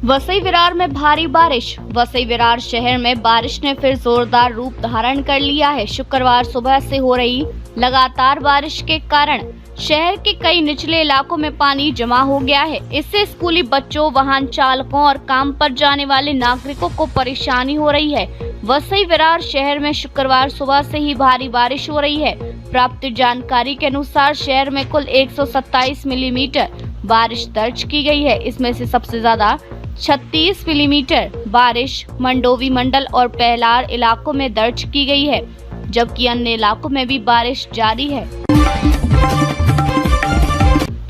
वसई विरार में भारी बारिश। वसई विरार शहर में बारिश ने फिर जोरदार रूप धारण कर लिया है। शुक्रवार सुबह से हो रही लगातार बारिश के कारण शहर के कई निचले इलाकों में पानी जमा हो गया है। इससे स्कूली बच्चों, वाहन चालकों और काम पर जाने वाले नागरिकों को परेशानी हो रही है। वसई विरार शहर में शुक्रवार सुबह से ही भारी बारिश हो रही है। प्राप्त जानकारी के अनुसार शहर में कुल 127 मिलीमीटर बारिश दर्ज की गई है। इसमें से सबसे ज्यादा 36 मिलीमीटर बारिश मंडोवी मंडल और पहलार इलाकों में दर्ज की गई है, जबकि अन्य इलाकों में भी बारिश जारी है।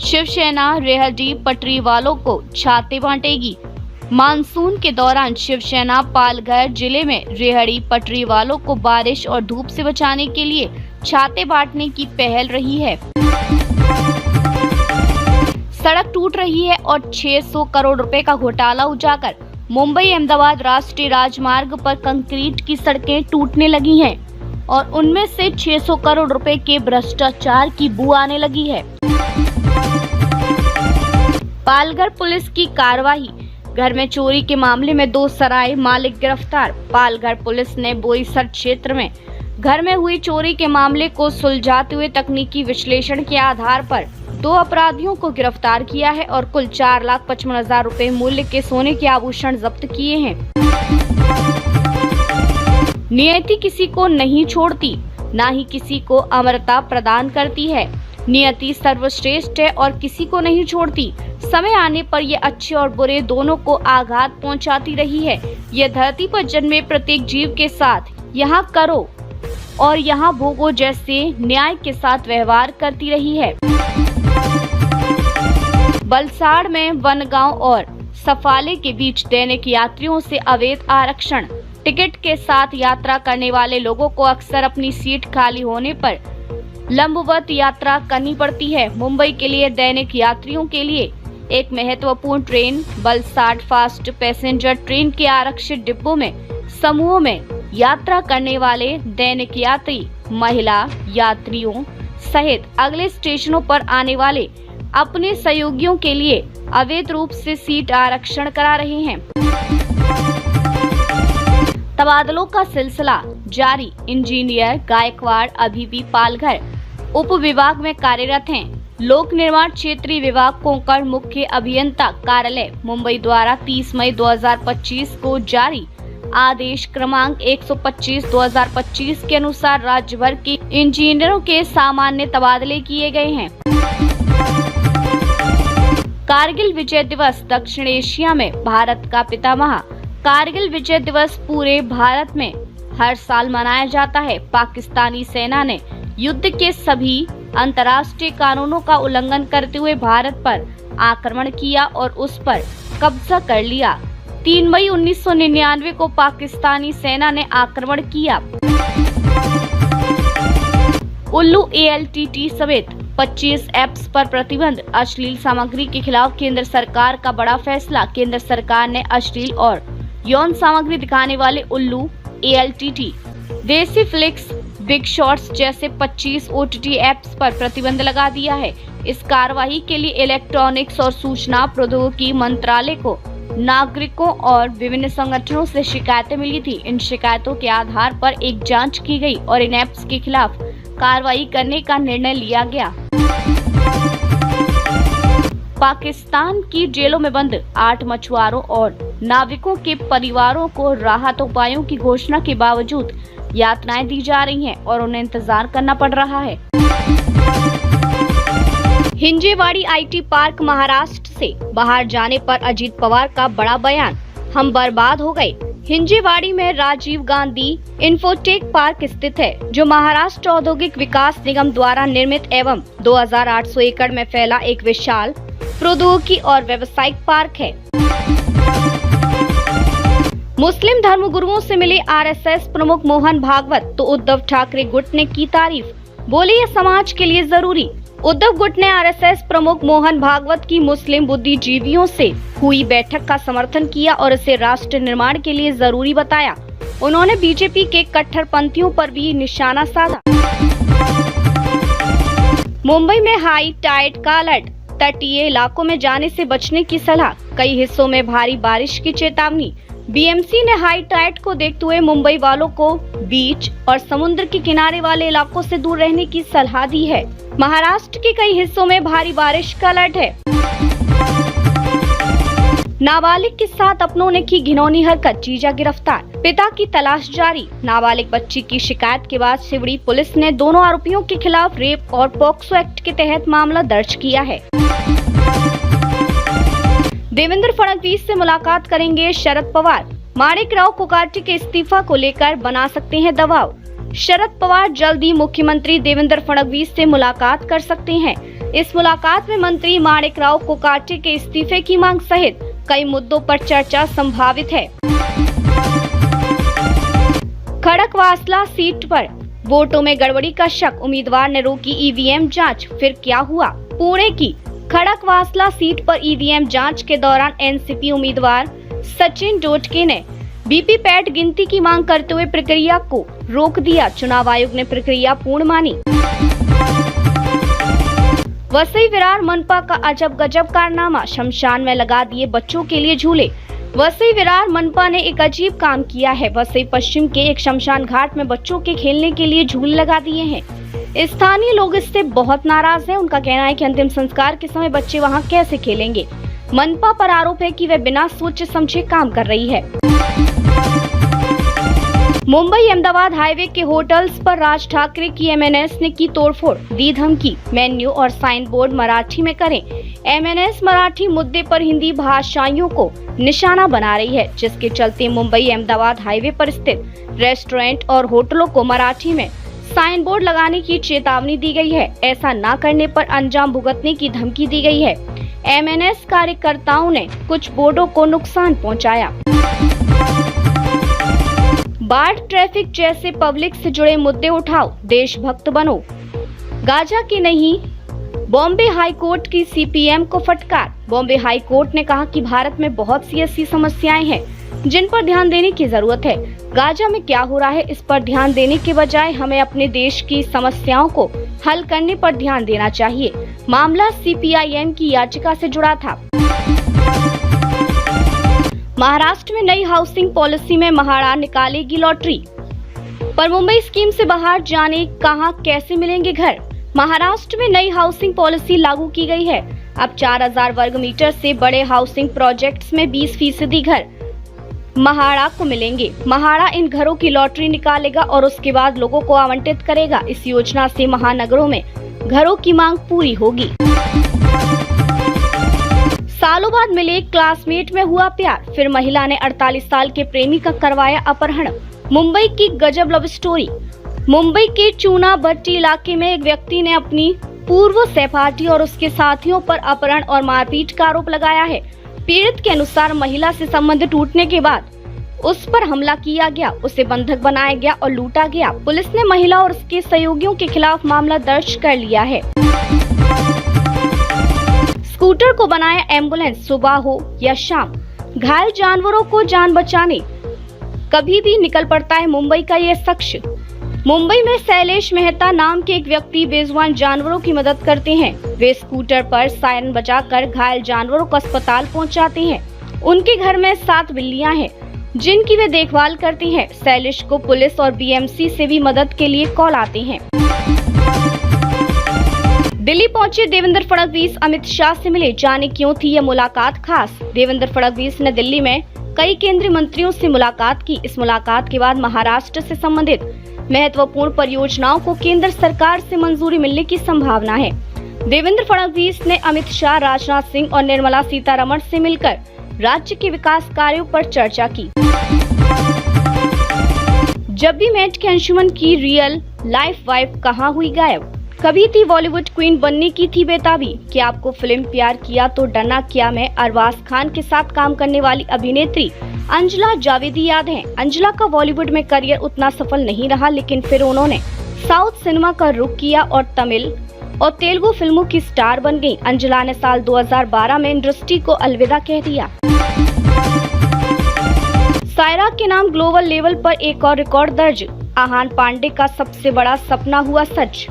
शिवसेना रेहड़ी पटरी वालों को छाते बांटेगी। मानसून के दौरान शिवसेना पालघर जिले में रेहड़ी पटरी वालों को बारिश और धूप से बचाने के लिए छाते बांटने की पहल रही है। सड़क टूट रही है और 600 करोड़ रुपए का घोटाला उजागर। मुंबई अहमदाबाद राष्ट्रीय राजमार्ग पर कंक्रीट की सड़कें टूटने लगी हैं और उनमें से 600 करोड़ रुपए के भ्रष्टाचार की बू आने लगी है। पालघर पुलिस की कार्रवाई। घर में चोरी के मामले में 2 सराय मालिक गिरफ्तार। पालघर पुलिस ने बोईसर क्षेत्र में घर में हुई चोरी के मामले को सुलझाते हुए तकनीकी विश्लेषण के आधार पर 2 अपराधियों को गिरफ्तार किया है और कुल 4,55,000 रुपए मूल्य के सोने के आभूषण जब्त किए हैं। नियति किसी को नहीं छोड़ती, ना ही किसी को अमरता प्रदान करती है। नियति सर्वश्रेष्ठ है और किसी को नहीं छोड़ती। समय आने पर ये अच्छे और बुरे दोनों को आघात पहुंचाती रही है। यह धरती पर जन्मे प्रत्येक जीव के साथ यहाँ करो और यहाँ भोगो जैसे न्याय के साथ व्यवहार करती रही है। बलसाड़ में वनगांव और सफाले के बीच दैनिक यात्रियों से अवैध आरक्षण। टिकट के साथ यात्रा करने वाले लोगों को अक्सर अपनी सीट खाली होने पर लंबवत यात्रा करनी पड़ती है। मुंबई के लिए दैनिक यात्रियों के लिए एक महत्वपूर्ण train Valsad fast passenger train के आरक्षित डिब्बों में समूहों में यात्रा करने वाले दैनिक यात्री महिला यात्रियों सहित अगले स्टेशनों पर आने वाले अपने सहयोगियों के लिए अवैध रूप से सीट आरक्षण करा रहे हैं। तबादलों का सिलसिला जारी। इंजीनियर गायकवाड़ अभी भी पालघर उप विभाग में कार्यरत हैं। लोक निर्माण क्षेत्रीय विभाग कोंकण मुख्य अभियंता कार्यालय मुंबई द्वारा 30 मई 2025 को जारी आदेश क्रमांक 125/2025 के अनुसार राज्य भर के इंजीनियरों के सामान्य तबादले किए गए हैं। कारगिल विजय दिवस। दक्षिण एशिया में भारत का पितामह। कारगिल विजय दिवस पूरे भारत में हर साल मनाया जाता है। पाकिस्तानी सेना ने युद्ध के सभी अंतर्राष्ट्रीय कानूनों का उल्लंघन करते हुए भारत पर आक्रमण किया और उस पर कब्जा कर लिया। 3 मई 1999 को पाकिस्तानी सेना ने आक्रमण किया। उल्लू ALTT समेत 25 ऐप्स पर प्रतिबंध। अश्लील सामग्री के खिलाफ केंद्र सरकार का बड़ा फैसला। केंद्र सरकार ने अश्लील और यौन सामग्री दिखाने वाले उल्लू ALTT, देसी फ्लिक्स, बिग शॉट्स जैसे 25 OTT ऐप्स पर प्रतिबंध लगा दिया है। इस कार्रवाई के लिए इलेक्ट्रॉनिक्स और सूचना प्रौद्योगिकी मंत्रालय को नागरिकों और विभिन्न संगठनों से शिकायतें मिली थी। इन शिकायतों के आधार पर एक जांच की गई और इन ऐप्स के खिलाफ कार्रवाई करने का निर्णय लिया गया। पाकिस्तान की जेलों में बंद 8 मछुआरों और नाविकों के परिवारों को राहत उपायों की घोषणा के बावजूद यातनाएं दी जा रही हैं और उन्हें इंतजार करना पड़ रहा है। हिंजेवाड़ी IT पार्क महाराष्ट्र से बाहर जाने पर अजीत पवार का बड़ा बयान। हम बर्बाद हो गए। हिंजेवाड़ी में राजीव गांधी इन्फोटेक पार्क स्थित है, जो महाराष्ट्र औद्योगिक विकास निगम द्वारा निर्मित एवं 2800 एकड़ में फैला एक विशाल प्रौद्योगिकी और व्यावसायिक पार्क है। मुस्लिम धर्मगुरुओं से मिले RSS प्रमुख मोहन भागवत तो उद्धव ठाकरे गुट ने की तारीफ। बोले ये समाज के लिए जरूरी। उद्धव गुट ने RSS प्रमुख मोहन भागवत की मुस्लिम बुद्धिजीवियों से हुई बैठक का समर्थन किया और इसे राष्ट्र निर्माण के लिए जरूरी बताया। उन्होंने बीजेपी के कट्टरपंथियों पर भी निशाना साधा। मुंबई में हाई टाइड का अलर्ट। तटीय इलाकों में जाने से बचने की सलाह, कई हिस्सों में भारी बारिश की चेतावनी। बीएमसी ने हाई टाइड को देखते हुए मुंबई वालों को बीच और समुद्र के किनारे वाले इलाकों से दूर रहने की सलाह दी है। महाराष्ट्र के कई हिस्सों में भारी बारिश का अलर्ट है। नाबालिग के साथ अपनों ने की घिनौनी हरकत, जीजा गिरफ्तार, पिता की तलाश जारी। नाबालिग बच्ची की शिकायत के बाद सिवड़ी पुलिस ने दोनों आरोपियों के खिलाफ रेप और पॉक्सो एक्ट के तहत मामला दर्ज किया है। देवेंद्र फडणवीस से मुलाकात करेंगे शरद पवार, माणिकराव कोकाटे के इस्तीफा को लेकर बना सकते हैं दबाव। शरद पवार जल्द ही मुख्यमंत्री देवेंद्र फडणवीस से मुलाकात कर सकते हैं। इस मुलाकात में मंत्री माणिकराव कोकाटे के इस्तीफे की मांग सहित कई मुद्दों पर चर्चा संभावित है। खड़कवासला सीट पर वोटों में गड़बड़ी का शक, उम्मीदवार ने रोकी ईवीएम जांच, फिर क्या हुआ? पुणे की खड़कवासला सीट पर ईवीएम जांच के दौरान एनसीपी उम्मीदवार सचिन डोटके ने वीवीपैट गिनती की मांग करते हुए प्रक्रिया को रोक दिया। चुनाव आयोग ने प्रक्रिया पूर्ण मानी। वसई विरार मनपा का अजब गजब कारनामा, शमशान में लगा दिए बच्चों के लिए झूले। वसई विरार मनपा ने एक अजीब काम किया है। वसई पश्चिम के एक शमशान घाट में बच्चों के खेलने के लिए झूले लगा दिए हैं। स्थानीय लोग इससे बहुत नाराज हैं। उनका कहना है कि अंतिम संस्कार के समय बच्चे वहां कैसे खेलेंगे। मनपा पर आरोप है कि वह बिना सोचे समझे काम कर रही है। मुंबई अहमदाबाद हाईवे के होटल्स पर राज ठाकरे की एमएनएस ने की तोड़फोड़, दी धमकी, मेन्यू और साइन बोर्ड मराठी में करें। एमएनएस मराठी मुद्दे पर हिंदी भाषाइयों को निशाना बना रही है, जिसके चलते मुंबई अहमदाबाद हाईवे पर स्थित रेस्टोरेंट और होटलों को मराठी में साइन बोर्ड लगाने की चेतावनी दी गई है। ऐसा न करने पर अंजाम भुगतने की धमकी दी गई है। एमएनएस कार्यकर्ताओं ने कुछ बोर्डों को नुकसान पहुंचाया। बाढ़, ट्रैफिक जैसे पब्लिक से जुड़े मुद्दे उठाओ, देशभक्त बनो। गाजा की नहीं, बॉम्बे हाई कोर्ट की सीपीएम को फटकार। बॉम्बे हाई कोर्ट ने कहा कि भारत में बहुत सी ऐसी समस्याएं हैं जिन पर ध्यान देने की जरूरत है। गाजा में क्या हो रहा है, इस पर ध्यान देने के बजाय हमें अपने देश की समस्याओं को हल करने पर ध्यान देना चाहिए। मामला सीपीआईएम की याचिका से जुड़ा था। महाराष्ट्र में नई हाउसिंग पॉलिसी में महाड़ा निकालेगी लॉटरी, पर मुंबई स्कीम से बाहर जाने कहां कैसे मिलेंगे घर। महाराष्ट्र में नई हाउसिंग पॉलिसी लागू की गई है। अब 4000 वर्ग मीटर से बड़े हाउसिंग प्रोजेक्ट्स में 20% घर महाड़ा को मिलेंगे। महाड़ा इन घरों की लॉटरी निकालेगा और उसके बाद लोगों को आवंटित करेगा। इस योजना से महानगरों में घरों की मांग पूरी होगी। सालों बाद मिले क्लासमेट में हुआ प्यार, फिर महिला ने 48 साल के प्रेमी का करवाया अपहरण। मुंबई की गजब लव स्टोरी। मुंबई के चूना भट्टी इलाके में एक व्यक्ति ने अपनी पूर्व सहपाठी और उसके साथियों पर अपहरण और मारपीट का आरोप लगाया है। पीड़ित के अनुसार महिला से संबंध टूटने के बाद उस पर हमला किया गया, उसे बंधक बनाया गया और लूटा गया। पुलिस ने महिला और उसके सहयोगियों के खिलाफ मामला दर्ज कर लिया है। स्कूटर को बनाया एम्बुलेंस, सुबह हो या शाम घायल जानवरों को जान बचाने कभी भी निकल पड़ता है मुंबई का ये शख्स। मुंबई में शैलेश मेहता नाम के एक व्यक्ति बेजुबान जानवरों की मदद करते हैं। वे स्कूटर पर सायरन बजाकर घायल जानवरों को अस्पताल पहुंचाते हैं। उनके घर में 7 बिल्लियां हैं जिनकी वे देखभाल करते हैं। शैलेश को पुलिस और बीएमसी से भी मदद के लिए कॉल आते हैं। दिल्ली पहुंचे देवेंद्र फडणवीस, अमित शाह से मिले, जाने क्यों थी यह मुलाकात खास। देवेंद्र फडणवीस ने दिल्ली में कई केंद्रीय मंत्रियों से मुलाकात की। इस मुलाकात के बाद महाराष्ट्र से संबंधित महत्वपूर्ण परियोजनाओं को केंद्र सरकार से मंजूरी मिलने की संभावना है। देवेंद्र फडणवीस ने अमित शाह, राजनाथ सिंह और निर्मला सीतारमण से मिलकर राज्य के विकास कार्यों पर चर्चा की। जब भी मेट के अंशुमन की रियल लाइफ वाइफ कहाँ हुई गायब। कभी थी बॉलीवुड क्वीन बनने की थी बेताबी। क्या आपको फिल्म प्यार किया तो डरना क्या में अरबाज खान के साथ काम करने वाली अभिनेत्री अंजला जावेदी याद है। अंजला का बॉलीवुड में करियर उतना सफल नहीं रहा, लेकिन फिर उन्होंने साउथ सिनेमा का रुख किया और तमिल और तेलुगु फिल्मों की स्टार बन गई। अंजला ने साल 2012 में इंडस्ट्री को अलविदा कह दिया। सायरा के नाम ग्लोबल लेवल पर एक और रिकॉर्ड दर्ज। आहान पांडे का सबसे बड़ा सपना हुआ सच।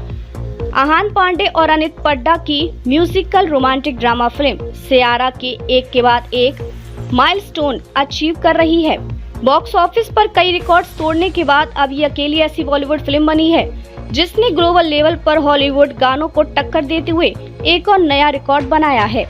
आहान पांडे और अनित पड्डा की म्यूजिकल रोमांटिक ड्रामा फिल्म सयारा के एक के बाद एक माइलस्टोन अचीव कर रही है। बॉक्स ऑफिस पर कई रिकॉर्ड्स तोड़ने के बाद अब ये अकेली ऐसी बॉलीवुड फिल्म बनी है जिसने ग्लोबल लेवल पर हॉलीवुड गानों को टक्कर देते हुए एक और नया रिकॉर्ड बनाया है।